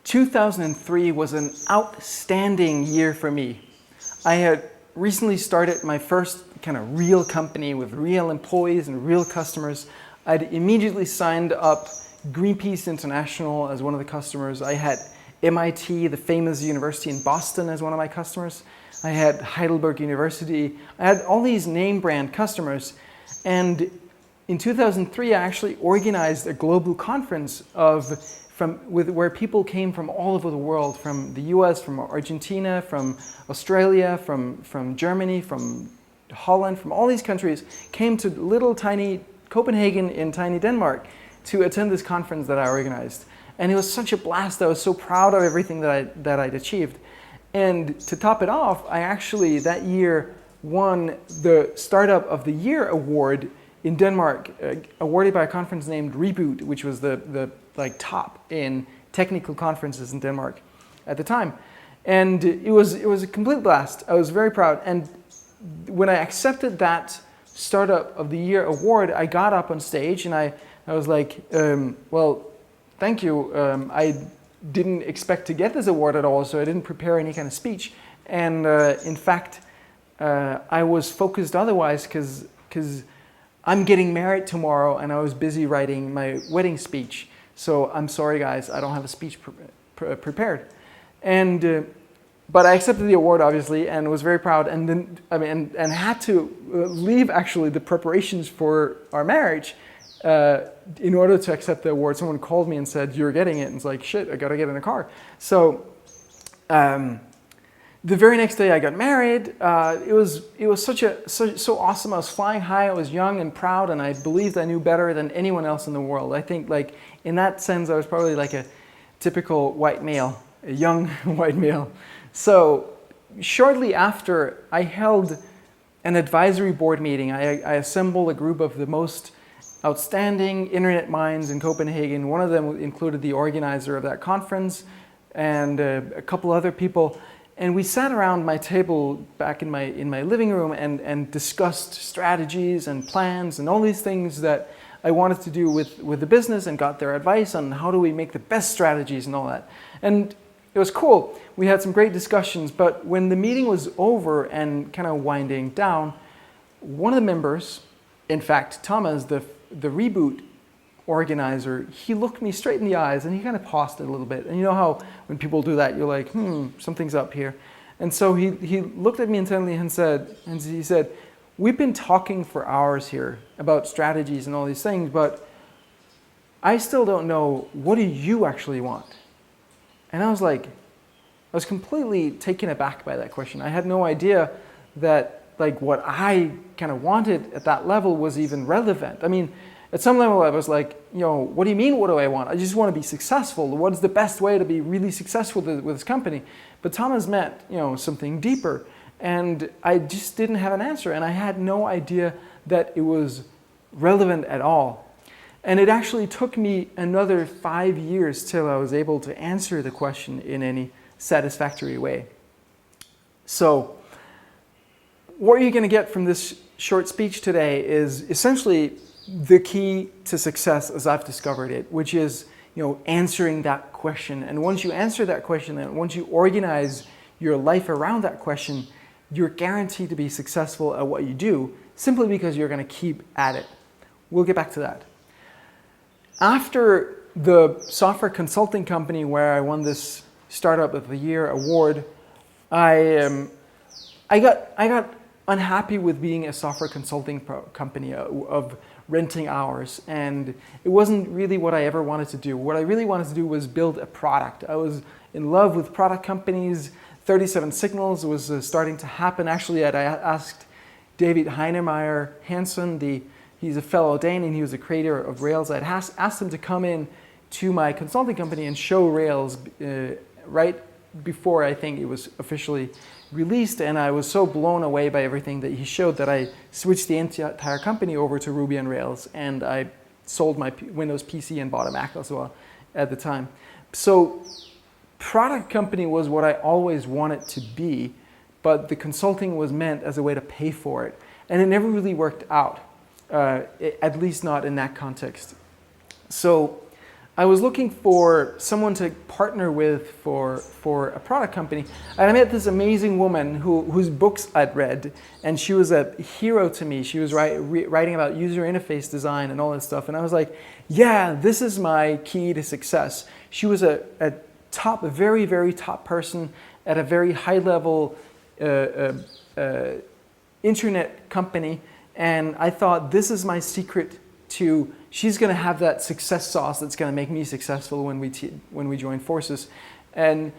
2003 was an outstanding year for me. I had recently started my first kind of real company with real employees and real customers. I'd immediately signed up Greenpeace International as one of the customers. I had MIT, the famous university in Boston, as one of my customers. I had Heidelberg University. I had all these name brand customers. And in 2003, I actually organized a global conference where people came from all over the world, from the US, from Argentina, from Australia, from Germany, from Holland, from all these countries, came to little tiny Copenhagen in tiny Denmark to attend this conference that I organized. And it was such a blast. I was so proud of everything that I'd achieved. And to top it off, I actually that year won the Startup of the Year award in Denmark, awarded by a conference named Reboot, which was the top in technical conferences in Denmark at the time. And it was a complete blast. I was very proud. And when I accepted that Startup of the Year award, I got up on stage and I was like, well, thank you. I didn't expect to get this award at all, so I didn't prepare any kind of speech. And in fact, I was focused otherwise because I'm getting married tomorrow and I was busy writing my wedding speech. So I'm sorry, guys, I don't have a speech prepared. But I accepted the award, obviously, and was very proud. And then, and had to leave actually the preparations for our marriage in order to accept the award. Someone called me and said, "You're getting it." And it's like, shit, I gotta get in a car. So the very next day I got married. It was so awesome. I was flying high. I was young and proud, and I believed I knew better than anyone else in the world. I think, like, in that sense, I was probably like a typical white male, a young white male. So shortly after, I held an advisory board meeting. I assembled a group of the most outstanding internet minds in Copenhagen. One of them included the organizer of that conference and a couple other people. And we sat around my table back in my living room and discussed strategies and plans and all these things that I wanted to do with the business, and got their advice on how do we make the best strategies and all that. And it was cool. We had some great discussions, but when the meeting was over and kind of winding down, one of the members, in fact, Thomas, the Reboot organizer, he looked me straight in the eyes and he kind of paused a little bit. And you know how when people do that, you're like, something's up here. And so he looked at me intently and he said, "We've been talking for hours here about strategies and all these things, but I still don't know, what do you actually want?" And I was completely taken aback by that question. I had no idea that like what I kind of wanted at that level was even relevant. I mean, at some level I was like, what do you mean, what do I want? I just want to be successful. What is the best way to be really successful with this company? But Thomas meant, something deeper. And I just didn't have an answer. And I had no idea that it was relevant at all. And it actually took me another 5 years till I was able to answer the question in any satisfactory way. So what you're going to get from this short speech today is essentially the key to success as I've discovered it, which is answering that question. And once you answer that question, and once you organize your life around that question, you're guaranteed to be successful at what you do, simply because you're going to keep at it. We'll get back to that. After the software consulting company where I won this Startup of the Year award, I got unhappy with being a software consulting company of renting hours, and it wasn't really what I ever wanted to do. What I really wanted to do was build a product. I was in love with product companies. 37 Signals was starting to happen. Actually, I asked David Heinemeier Hansen, he's a fellow Dane and he was a creator of Rails. I'd asked him to come in to my consulting company and show Rails right before I think it was officially released, and I was so blown away by everything that he showed that I switched the entire company over to Ruby on Rails, and I sold my Windows PC and bought a Mac as well at the time. So product company was what I always wanted to be, but the consulting was meant as a way to pay for it, and it never really worked out, at least not in that context. So I was looking for someone to partner with for a product company, and I met this amazing woman whose books I'd read, and she was a hero to me. She was writing about user interface design and all that stuff, and I was like, yeah, this is my key to success. She was a very, very top person at a very high level internet company, and I thought, this is my secret to, she's going to have that success sauce that's going to make me successful when we join forces. And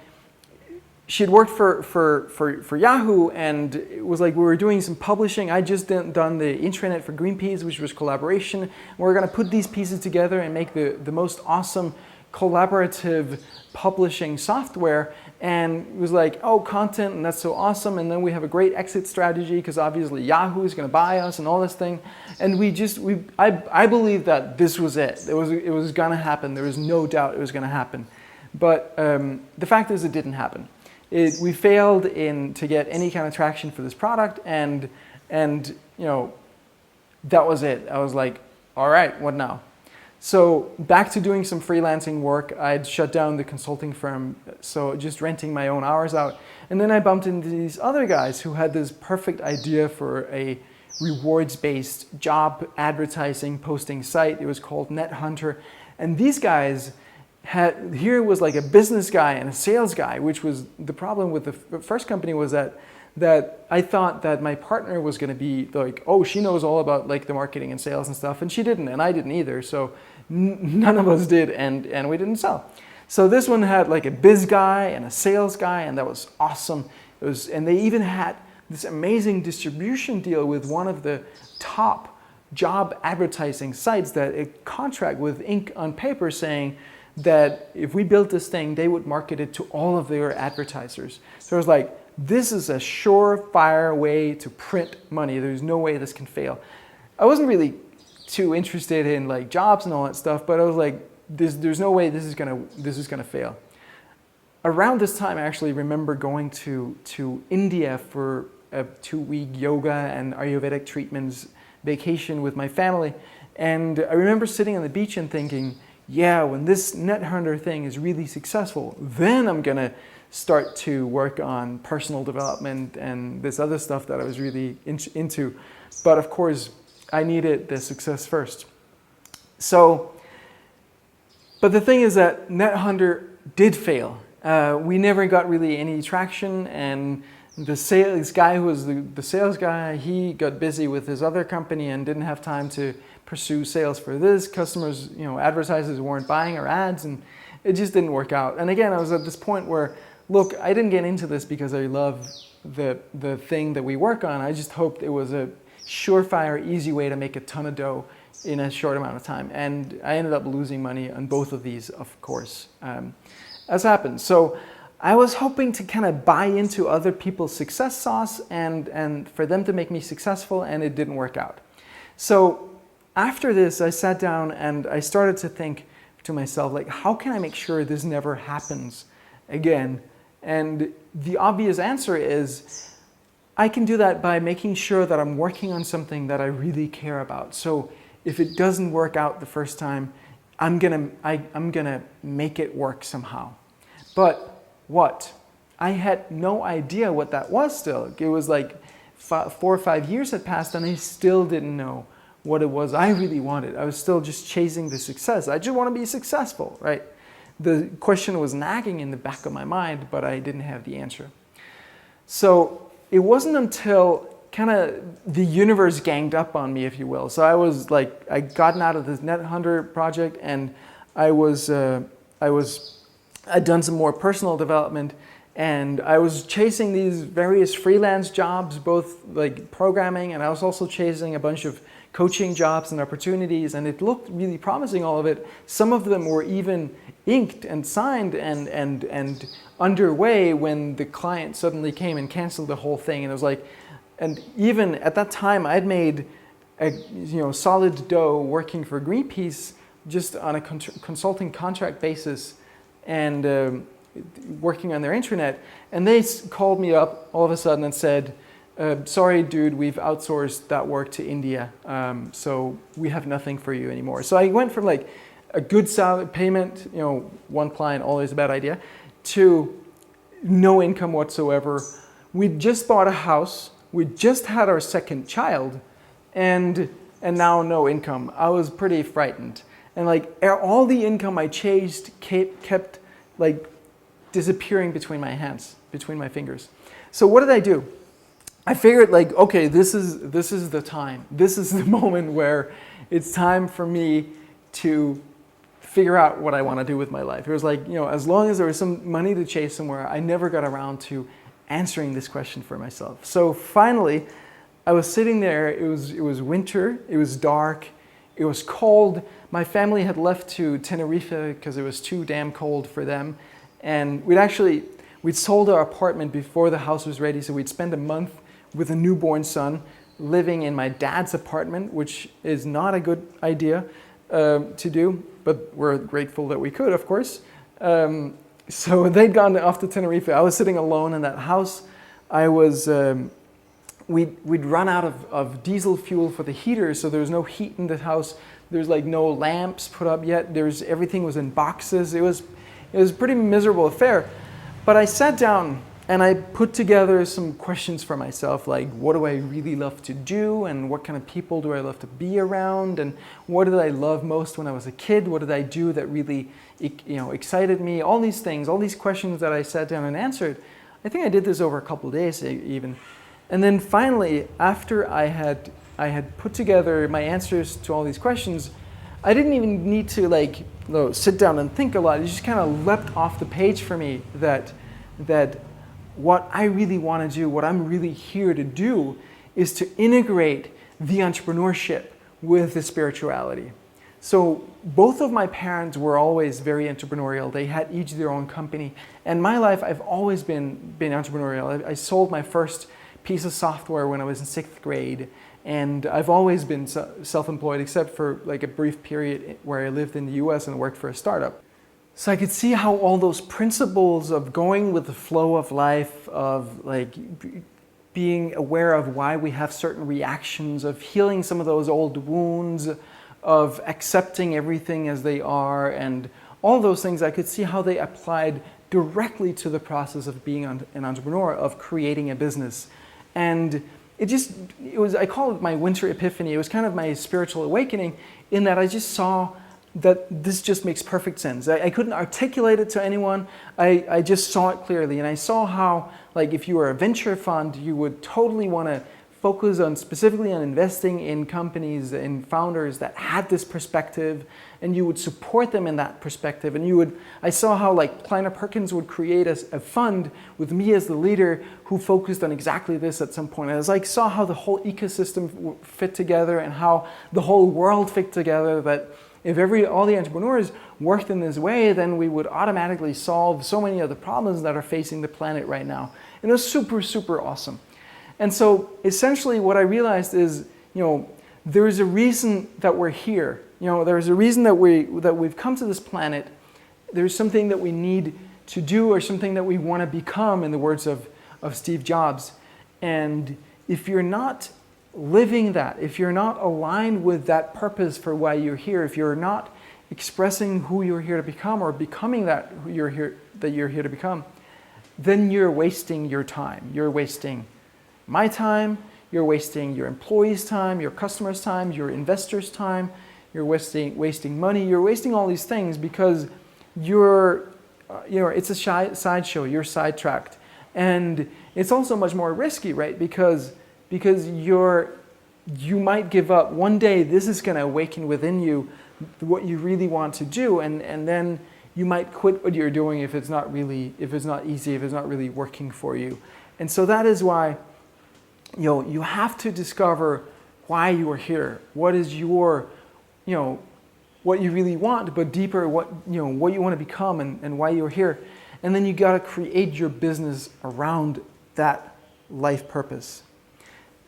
she had worked for Yahoo, and it was like we were doing some publishing. I just done the intranet for Greenpeace, which was collaboration. And we're going to put these pieces together and make the most awesome collaborative publishing software. And it was like, oh, content, and that's so awesome. And then we have a great exit strategy because obviously Yahoo is going to buy us and all this thing. And I believe that this was it. It was going to happen. There was no doubt it was going to happen. But the fact is, it didn't happen. We failed to get any kind of traction for this product, and that was it. I was like, all right, what now? So back to doing some freelancing work. I'd shut down the consulting firm, so just renting my own hours out. And then I bumped into these other guys who had this perfect idea for a rewards-based job advertising posting site. It was called NetHunter. And these guys here was like a business guy and a sales guy, which was the problem with the first company, was that I thought that my partner was going to be like, oh, she knows all about like the marketing and sales and stuff, and she didn't, and I didn't either. So none of us did, and we didn't sell. So this one had like a biz guy and a sales guy, and that was awesome. And they even had this amazing distribution deal with one of the top job advertising sites, that a contract with ink on paper saying that if we built this thing, they would market it to all of their advertisers. So I was like, this is a surefire way to print money. There's no way this can fail. I wasn't really too interested in like jobs and all that stuff, but I was like, there's no way this is gonna fail. Around this time, I actually remember going to India for a 2-week yoga and Ayurvedic treatments vacation with my family, and I remember sitting on the beach and thinking, yeah, when this NetHunter thing is really successful, then I'm gonna start to work on personal development and this other stuff that I was really into. But of course, I needed the success first. So, but the thing is that NetHunter did fail. We never got really any traction, and the sales guy who was the sales guy, he got busy with his other company and didn't have time to pursue sales for this. Customers, advertisers weren't buying our ads, and it just didn't work out. And again, I was at this point where, look, I didn't get into this because I love the thing that we work on. I just hoped it was a surefire, easy way to make a ton of dough in a short amount of time. And I ended up losing money on both of these, of course, as happened. So I was hoping to kind of buy into other people's success sauce and for them to make me successful, and it didn't work out. So after this, I sat down and I started to think to myself, like, how can I make sure this never happens again? And the obvious answer is, I can do that by making sure that I'm working on something that I really care about. So if it doesn't work out the first time, I'm gonna make it work somehow. But what? I had no idea what that was still. It was like 4 or 5 years had passed, and I still didn't know what it was I really wanted. I was still just chasing the success. I just want to be successful, right? The question was nagging in the back of my mind, but I didn't have the answer. So it wasn't until kind of the universe ganged up on me, if you will. So I was like, I'd gotten out of this NetHunter project, and I'd done some more personal development, and I was chasing these various freelance jobs, both like programming, and I was also chasing a bunch of coaching jobs and opportunities, and it looked really promising, all of it. Some of them were even inked and signed and underway when the client suddenly came and canceled the whole thing. And it was like, and even at that time, I'd made a solid dough working for Greenpeace just on a consulting contract basis, and working on their intranet. And they called me up all of a sudden and said, sorry, dude, we've outsourced that work to India, so we have nothing for you anymore. So I went from like a good salary payment, one client, always a bad idea, to no income whatsoever. We just bought a house. We just had our second child, and now no income. I was pretty frightened. And like all the income I chased kept like disappearing between my hands, between my fingers. So what did I do? I figured like, okay, this is the time. This is the moment where it's time for me to figure out what I want to do with my life. It was like, as long as there was some money to chase somewhere, I never got around to answering this question for myself. So finally, I was sitting there. It was winter. It was dark. It was cold. My family had left to Tenerife because it was too damn cold for them. And we'd sold our apartment before the house was ready, so we'd spend a month with a newborn son living in my dad's apartment, which is not a good idea to do, but we're grateful that we could, of course. So they'd gone off to Tenerife. I was sitting alone in that house. We'd run out of diesel fuel for the heater, so there was no heat in the house. There's like no lamps put up yet. Everything was in boxes. It was a pretty miserable affair. But I sat down and I put together some questions for myself, like what do I really love to do, and what kind of people do I love to be around, and what did I love most when I was a kid? What did I do that really excited me? All these things, all these questions that I sat down and answered. I think I did this over a couple of days even. And then finally, after I had put together my answers to all these questions, I didn't even need to sit down and think a lot. It just kind of leapt off the page for me that what I really want to do, what I'm really here to do, is to integrate the entrepreneurship with the spirituality. So both of my parents were always very entrepreneurial. They had each their own company. And my life, I've always been entrepreneurial. I sold my first piece of software when I was in 6th grade. And I've always been self-employed, except for like a brief period where I lived in the US and worked for a startup. So I could see how all those principles of going with the flow of life, of like being aware of why we have certain reactions, of healing some of those old wounds, of accepting everything as they are, and all those things, I could see how they applied directly to the process of being an entrepreneur, of creating a business. And I call it my winter epiphany. It was kind of my spiritual awakening, in that I just saw that this just makes perfect sense. I couldn't articulate it to anyone. I just saw it clearly. And I saw how, like, if you were a venture fund, you would totally want to focus specifically on investing in companies and founders that had this perspective, and you would support them in that perspective. And I saw how like Kleiner Perkins would create a fund with me as the leader who focused on exactly this at some point. I saw how the whole ecosystem fit together and how the whole world fit together, that if all the entrepreneurs worked in this way, then we would automatically solve so many of the problems that are facing the planet right now. And it was super, super awesome. And so essentially what I realized is, there is a reason that we're here. There's a reason that we've come to this planet. There's something that we need to do, or something that we want to become, in the words of Steve Jobs. And if you're not living that, if you're not aligned with that purpose for why you're here, if you're not expressing who you're here to become, or becoming that you're here to become, then you're wasting your time. You're wasting my time, you're wasting your employees' time, your customers' time, your investors' time, you're wasting money, you're wasting all these things because it's a sideshow, you're sidetracked. And it's also much more risky, right? Because you might give up. One day this is going to awaken within you what you really want to do, and then you might quit what you're doing if it's not easy, if it's not really working for you. And so that is why you have to discover why you are here. What is your, what you really want, but deeper, what you want to become and why you're here. And then you got to create your business around that life purpose.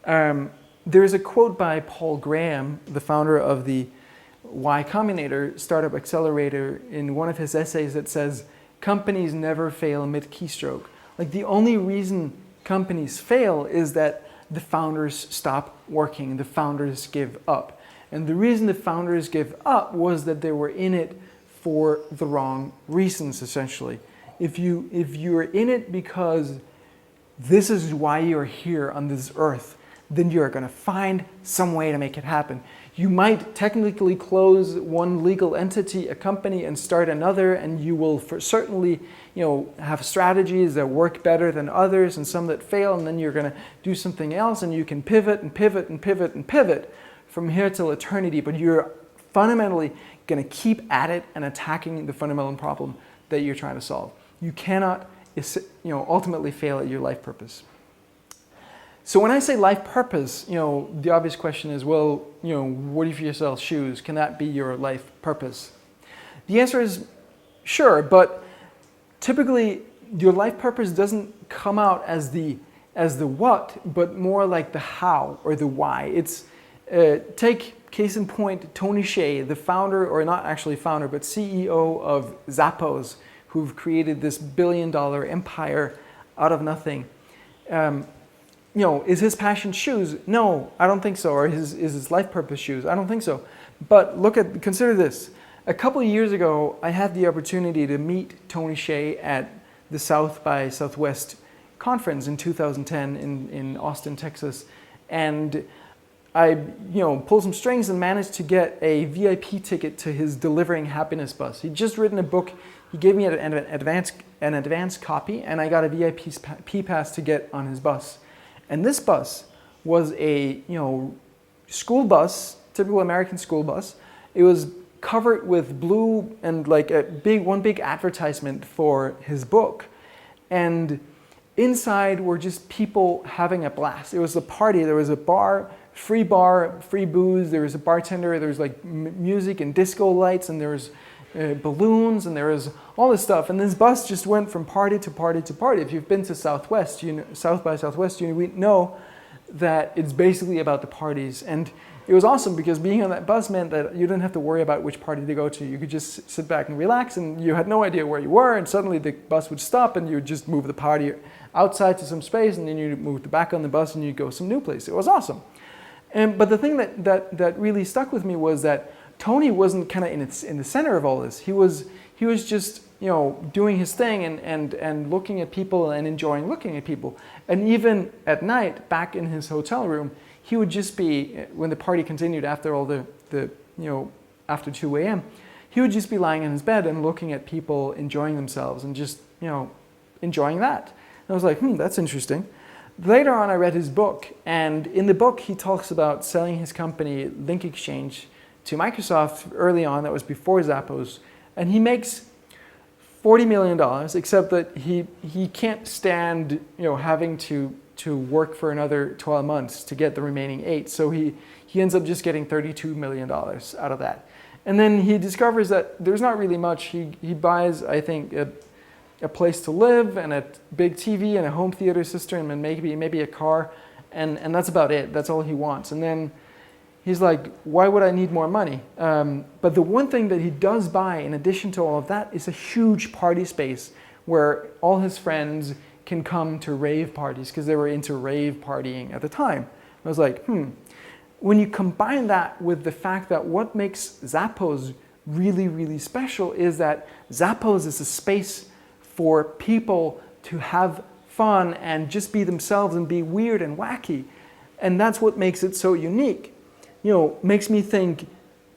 There's a quote by Paul Graham, the founder of the Y Combinator startup accelerator, in one of his essays that says, companies never fail mid-keystroke. Like, the only reason companies fail is that the founders stop working, the founders give up. And the reason the founders gave up was that they were in it for the wrong reasons, essentially. If you're in it because this is why you're here on this earth, then you're going to find some way to make it happen. You might technically close one legal entity, a company, and start another, and you will certainly, have strategies that work better than others and some that fail, and then you're going to do something else, and you can pivot and pivot and pivot and pivot from here till eternity, but you're fundamentally going to keep at it and attacking the fundamental problem that you're trying to solve. You cannot, ultimately fail at your life purpose. So when I say life purpose, the obvious question is, well, what if you sell shoes? Can that be your life purpose? The answer is sure, but typically your life purpose doesn't come out as the what, but more like the how or the why. It's take case in point Tony Hsieh, the founder, or not actually founder, but CEO of Zappos, who've created this billion-dollar empire out of nothing. Is his passion shoes? No, I don't think so. Or is his life purpose shoes? I don't think so. But consider this. A couple of years ago, I had the opportunity to meet Tony Hsieh at the South by Southwest conference in 2010 in Austin, Texas. And I, pulled some strings and managed to get a VIP ticket to his Delivering Happiness bus. He'd just written a book. He gave me an advance copy, and I got a VIP pass to get on his bus. And this bus was a, school bus, typical American school bus. It was covered with blue and like one big advertisement for his book. And inside were just people having a blast. It was a party. There was a bar, free booze. There was a bartender. There was like music and disco lights, and there was balloons, and there was all this stuff. And this bus just went from party to party to party. If you've been to South by Southwest, we know that it's basically about the parties. And it was awesome because being on that bus meant that you didn't have to worry about which party to go to. You could just sit back and relax, and you had no idea where you were, and suddenly the bus would stop, and you would just move the party outside to some space, and then you moved back on the bus, and you'd go some new place. It was awesome. But the thing that really stuck with me was that Tony wasn't kind of in the center of all this. He was just doing his thing and looking at people and enjoying looking at people. And even at night, back in his hotel room, he would just be, when the party continued after all after 2 a.m., he would just be lying in his bed and looking at people enjoying themselves and just enjoying that. And I was like, that's interesting. Later on, I read his book, and in the book, he talks about selling his company, Link Exchange, to Microsoft early on. That was before Zappos, and he makes $40 million, except that he can't stand having to work for another 12 months to get the remaining 8. So he ends up just getting $32 million out of that. And then he discovers that there's not really much. He buys, I think, a place to live and a big TV and a home theater system and maybe a car, and that's about it. That's all he wants. And then he's like, why would I need more money? But the one thing that he does buy, in addition to all of that, is a huge party space where all his friends can come to rave parties, because they were into rave partying at the time. I was like, When you combine that with the fact that what makes Zappos really, really special is that Zappos is a space for people to have fun and just be themselves and be weird and wacky. And that's what makes it so unique. Makes me think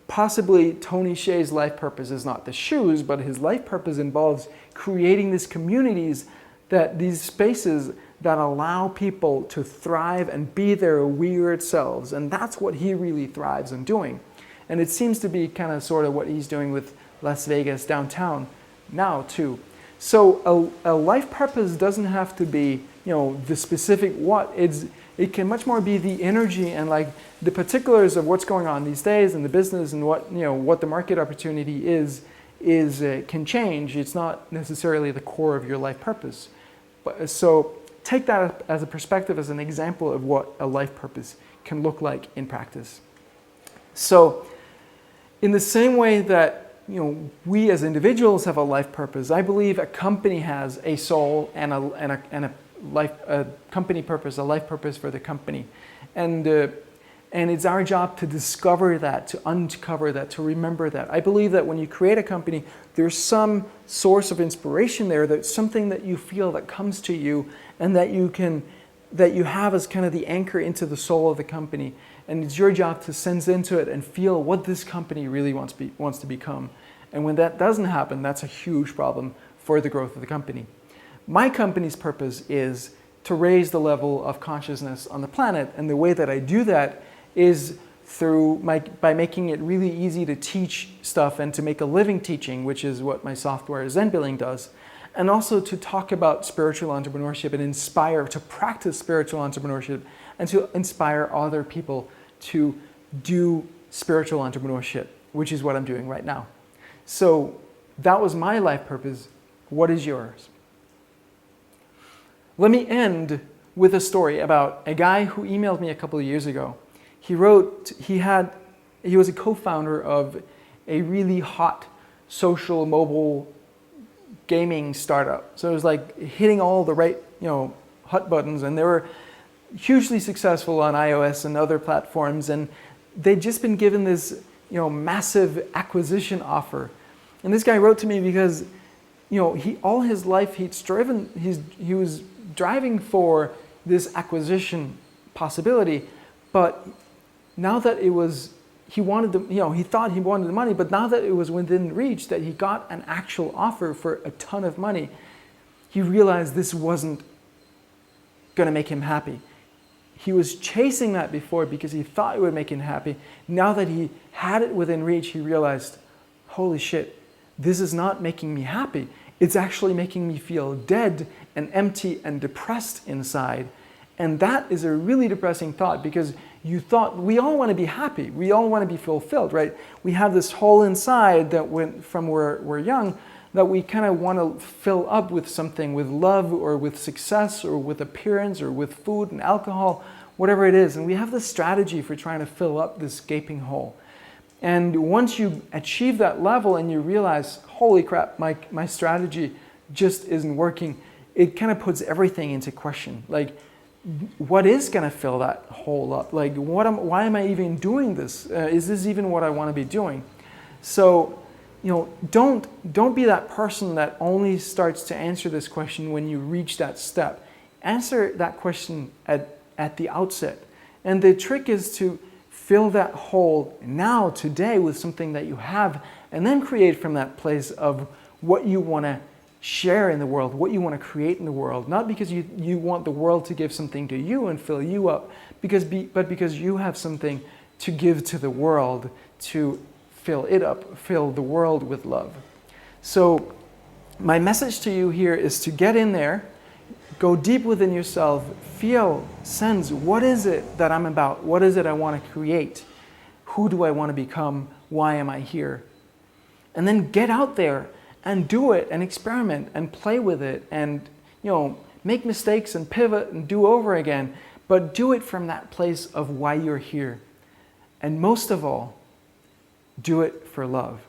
possibly Tony Hsieh's life purpose is not the shoes, but his life purpose involves creating these communities, these spaces that allow people to thrive and be their weird selves. And that's what he really thrives in doing. And it seems to be kind of sort of what he's doing with Las Vegas downtown now too. So a life purpose doesn't have to be, the specific what. It can much more be the energy and like the particulars of what's going on these days in the business and what the market opportunity is can change. It's not necessarily the core of your life purpose. So take that as a perspective, as an example of what a life purpose can look like in practice. So in the same way that we as individuals have a life purpose, I believe a company has a soul and a company purpose, a life purpose for the company. And And it's our job to discover that, to uncover that, to remember that. I believe that when you create a company, there's some source of inspiration there, that's something that you feel that comes to you and that you have as kind of the anchor into the soul of the company. And it's your job to sense into it and feel what this company really wants to become. And when that doesn't happen, that's a huge problem for the growth of the company. My company's purpose is to raise the level of consciousness on the planet. And the way that I do that is by making it really easy to teach stuff and to make a living teaching, which is what my software ZenBilling does. And also to talk about spiritual entrepreneurship and to practice spiritual entrepreneurship and to inspire other people to do spiritual entrepreneurship, which is what I'm doing right now. So that was my life purpose. What is yours? Let me end with a story about a guy who emailed me a couple of years ago. He was a co-founder of a really hot social mobile gaming startup. So it was like hitting all the right, hot buttons, and they were hugely successful on iOS and other platforms, and they'd just been given this, massive acquisition offer. And this guy wrote to me because, all his life he was driving for this acquisition possibility, but now that he thought he wanted the money, but now that it was within reach, that he got an actual offer for a ton of money, he realized this wasn't going to make him happy. He was chasing that before because he thought it would make him happy. Now that he had it within reach, he realized, holy shit, this is not making me happy. It's actually making me feel dead and empty and depressed inside. And that is a really depressing thought, because we all want to be happy. We all want to be fulfilled, right? We have this hole inside that from we're young that we kind of want to fill up with something, with love or with success or with appearance or with food and alcohol, whatever it is. And we have this strategy for trying to fill up this gaping hole. And once you achieve that level and you realize, holy crap, my strategy just isn't working, it kind of puts everything into question. Like, what is going to fill that hole up? Like, why am I even doing this? Is this even what I want to be doing? So, don't be that person that only starts to answer this question when you reach that step. Answer that question at the outset. And the trick is to fill that hole now, today, with something that you have, and then create from that place of what you want to share in the world, what you want to create in the world. Not because you want the world to give something to you and fill you up, but because you have something to give to the world, to fill it up, fill the world with love. So my message to you here is to get in there, go deep within yourself, sense, what is it that I'm about? What is it I want to create? Who do I want to become? Why am I here? And then get out there and do it and experiment and play with it and, make mistakes and pivot and do over again, but do it from that place of why you're here. And most of all, do it for love.